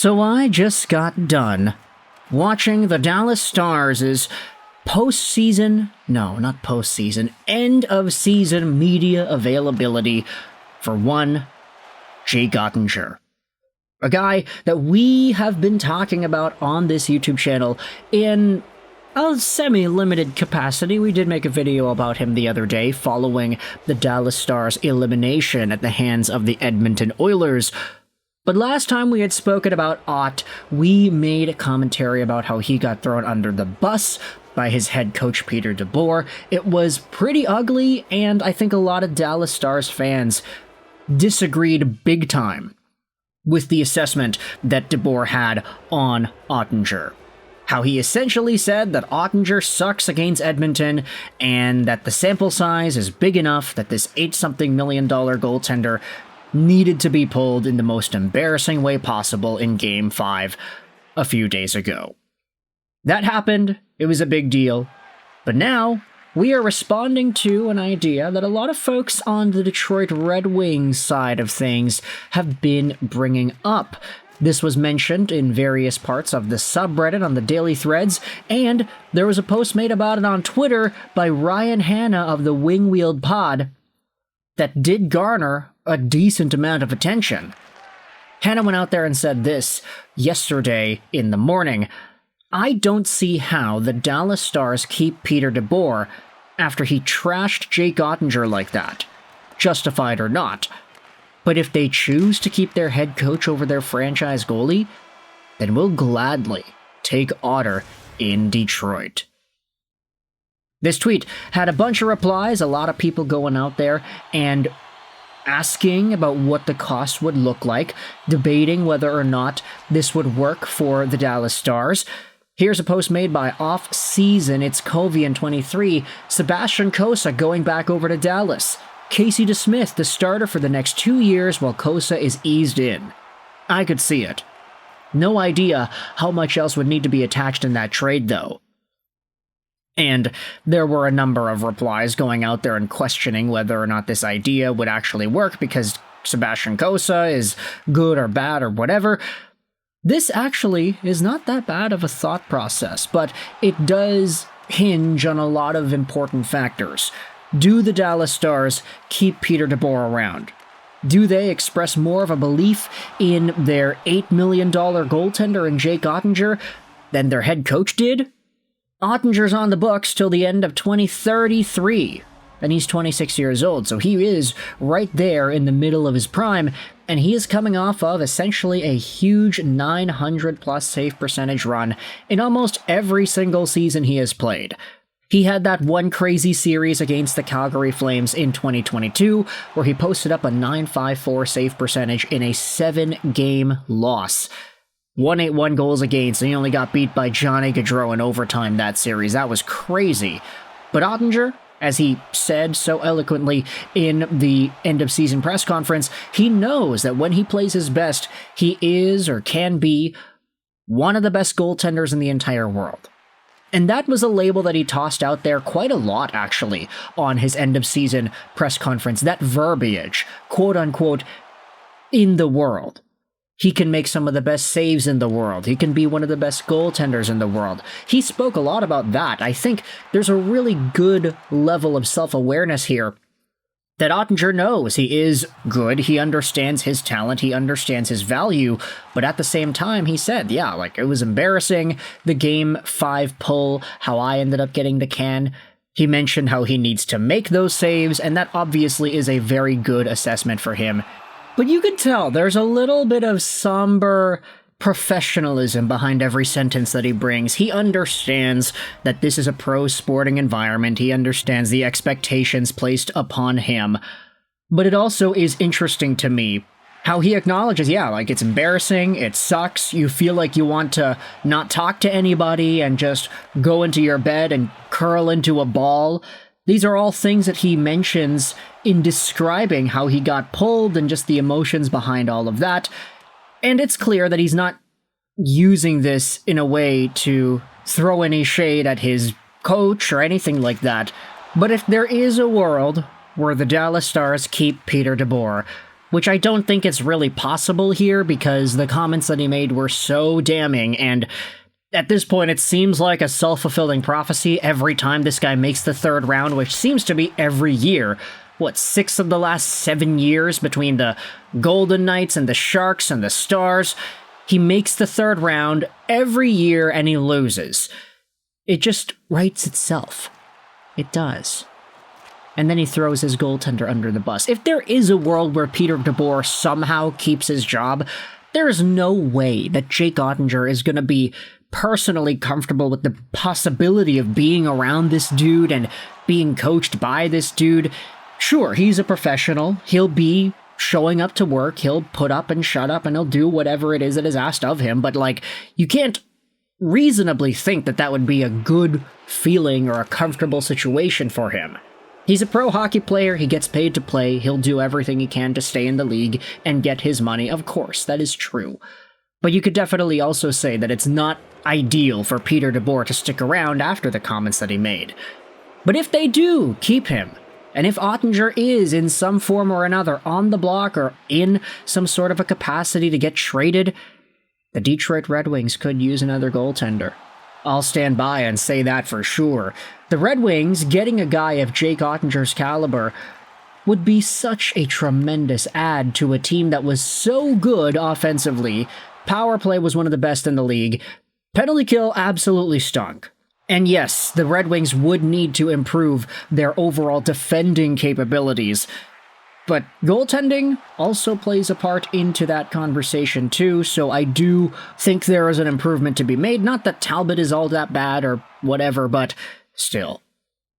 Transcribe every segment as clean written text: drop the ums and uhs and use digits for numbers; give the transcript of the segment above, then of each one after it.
So I just got done watching the Dallas Stars' end of season media availability for one Jake Oettinger. A guy that we have been talking about on this YouTube channel in a semi-limited capacity. We did make a video about him the other day following the Dallas Stars' elimination at the hands of the Edmonton Oilers. But last time we had spoken about Ott, we made a commentary about how he got thrown under the bus by his head coach Peter DeBoer. It was pretty ugly, and I think a lot of Dallas Stars fans disagreed big time with the assessment that DeBoer had on Oettinger. How he essentially said that Oettinger sucks against Edmonton, and that the sample size is big enough that this $8-something million goaltender needed to be pulled in the most embarrassing way possible in Game 5 a few days ago. That happened, it was a big deal, but now we are responding to an idea that a lot of folks on the Detroit Red Wings side of things have been bringing up. This was mentioned in various parts of the subreddit on the daily threads, and there was a post made about it on Twitter by Ryan Hanna of the Wing Wheeled Pod that did garner a decent amount of attention. Hanna went out there and said this yesterday in the morning: I don't see how the Dallas Stars keep Peter DeBoer after he trashed Jake Oettinger like that, justified or not. But if they choose to keep their head coach over their franchise goalie, then we'll gladly take Otter in Detroit. This tweet had a bunch of replies, a lot of people going out there and asking about what the cost would look like, debating whether or not this would work for the Dallas Stars. Here's a post made by Off-Season, it's Covian23, Sebastian Cossa going back over to Dallas. Casey DeSmith, the starter for the next 2 years while Cossa is eased in. I could see it. No idea how much else would need to be attached in that trade, though. And there were a number of replies going out there and questioning whether or not this idea would actually work because Sebastian Cossa is good or bad or whatever. This actually is not that bad of a thought process, but it does hinge on a lot of important factors. Do the Dallas Stars keep Peter DeBoer around? Do they express more of a belief in their $8 million goaltender in Jake Oettinger than their head coach did? Ottinger's on the books till the end of 2033, and he's 26 years old, so he is right there in the middle of his prime, and he is coming off of essentially a huge 900-plus save percentage run in almost every single season he has played. He had that one crazy series against the Calgary Flames in 2022, where he posted up a .954 save percentage in a 7-game loss. 181 goals against, and he only got beat by Johnny Gaudreau in overtime that series. That was crazy. But Oettinger, as he said so eloquently in the end-of-season press conference, he knows that when he plays his best, he is or can be one of the best goaltenders in the entire world. And that was a label that he tossed out there quite a lot, actually, on his end-of-season press conference. That verbiage, quote-unquote, in the world. He can make some of the best saves in the world. He can be one of the best goaltenders in the world. He spoke a lot about that. I think there's a really good level of self-awareness here that Oettinger knows he is good, he understands his talent, he understands his value, but at the same time, he said, yeah, like, it was embarrassing, the Game 5 pull, how I ended up getting the can. He mentioned how he needs to make those saves, and that obviously is a very good assessment for him. But you can tell there's a little bit of somber professionalism behind every sentence that he brings. He understands that this is a pro sporting environment. He understands the expectations placed upon him. But it also is interesting to me how he acknowledges, yeah, like, it's embarrassing, it sucks, you feel like you want to not talk to anybody and just go into your bed and curl into a ball. These are all things that he mentions in describing how he got pulled and just the emotions behind all of that. And it's clear that he's not using this in a way to throw any shade at his coach or anything like that. But if there is a world where the Dallas Stars keep Peter DeBoer, which I don't think it's really possible here because the comments that he made were so damning, and at this point it seems like a self-fulfilling prophecy every time this guy makes the third round, which seems to be every year. What, 6 of the last 7 years between the Golden Knights and the Sharks and the Stars? He makes the third round every year and he loses. It just writes itself. It does. And then he throws his goaltender under the bus. If there is a world where Peter DeBoer somehow keeps his job, there is no way that Jake Oettinger is going to be personally comfortable with the possibility of being around this dude and being coached by this dude. Sure, he's a professional. He'll be showing up to work. He'll put up and shut up and he'll do whatever it is that is asked of him. But, like, you can't reasonably think that that would be a good feeling or a comfortable situation for him. He's a pro hockey player. He gets paid to play. He'll do everything he can to stay in the league and get his money. Of course, that is true. But you could definitely also say that it's not ideal for Peter DeBoer to stick around after the comments that he made. But if they do keep him, and if Oettinger is in some form or another on the block or in some sort of a capacity to get traded, the Detroit Red Wings could use another goaltender. I'll stand by and say that for sure. The Red Wings getting a guy of Jake Oettinger's caliber would be such a tremendous add to a team that was so good offensively. Power play was one of the best in the league. Penalty kill absolutely stunk. And yes, the Red Wings would need to improve their overall defending capabilities. But goaltending also plays a part into that conversation too, so I do think there is an improvement to be made. Not that Talbot is all that bad or whatever, but still.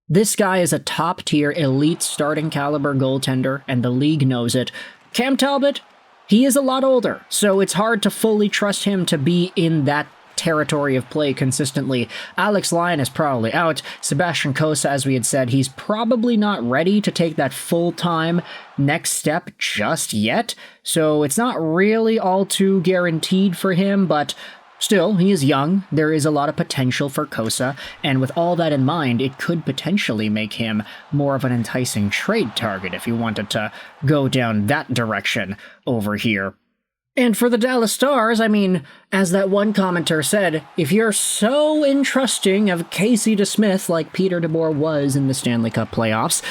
This guy is a top-tier, elite starting caliber goaltender, and the league knows it. Cam Talbot, he is a lot older, so it's hard to fully trust him to be in that territory of play consistently. Alex Lyon is probably out. Sebastian Cossa, as we had said, he's probably not ready to take that full-time next step just yet, so it's not really all too guaranteed for him, but still, he is young. There is a lot of potential for Cossa, and with all that in mind, it could potentially make him more of an enticing trade target if you wanted to go down that direction over here. And for the Dallas Stars, I mean, as that one commenter said, if you're so entrusting of Casey DeSmith like Peter DeBoer was in the Stanley Cup playoffs,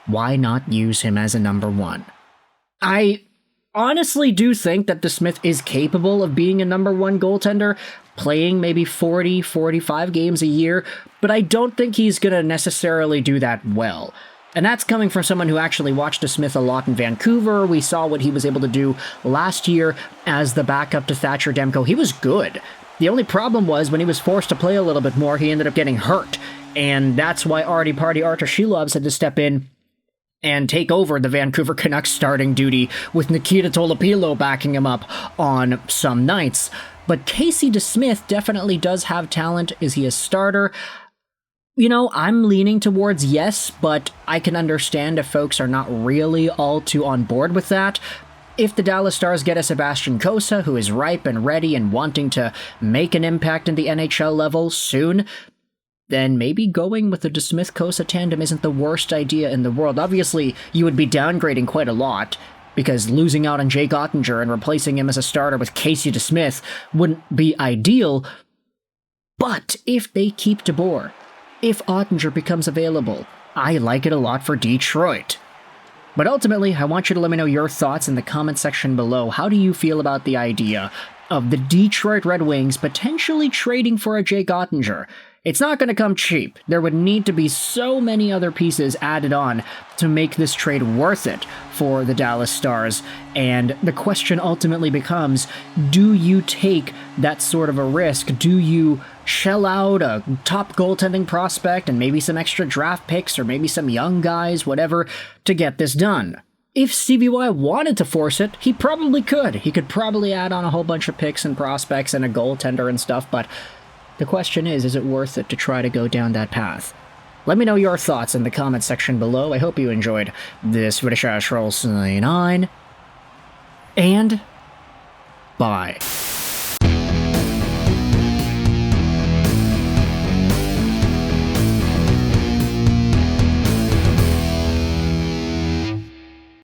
why not use him as a number one? I honestly do think that DeSmith is capable of being a number one goaltender, playing maybe 40, 45 games a year, but I don't think he's going to necessarily do that well. And that's coming from someone who actually watched DeSmith a lot in Vancouver. We saw what he was able to do last year as the backup to Thatcher Demko. He was good. The only problem was when he was forced to play a little bit more, he ended up getting hurt. And that's why Artie Party Artur Shilovs had to step in and take over the Vancouver Canucks starting duty with Nikita Tolopilo backing him up on some nights. But Casey DeSmith definitely does have talent. Is he a starter? You know, I'm leaning towards yes, but I can understand if folks are not really all too on board with that. If the Dallas Stars get a Sebastian Cossa, who is ripe and ready and wanting to make an impact in the NHL level soon, then maybe going with the DeSmith-Cossa tandem isn't the worst idea in the world. Obviously, you would be downgrading quite a lot, because losing out on Jake Oettinger and replacing him as a starter with Casey DeSmith wouldn't be ideal. But if they keep DeBoer, if Oettinger becomes available, I like it a lot for Detroit. But ultimately, I want you to let me know your thoughts in the comment section below. How do you feel about the idea of the Detroit Red Wings potentially trading for a Jake Oettinger? It's not going to come cheap. There would need to be so many other pieces added on to make this trade worth it for the Dallas Stars. And the question ultimately becomes, do you take that sort of a risk? Do you shell out a top goaltending prospect and maybe some extra draft picks or maybe some young guys, whatever, to get this done? If Stevie Y wanted to force it, he probably could. He could probably add on a whole bunch of picks and prospects and a goaltender and stuff, but the question is it worth it to try to go down that path? Let me know your thoughts in the comment section below. I hope you enjoyed this British Ash Roll 9, and bye.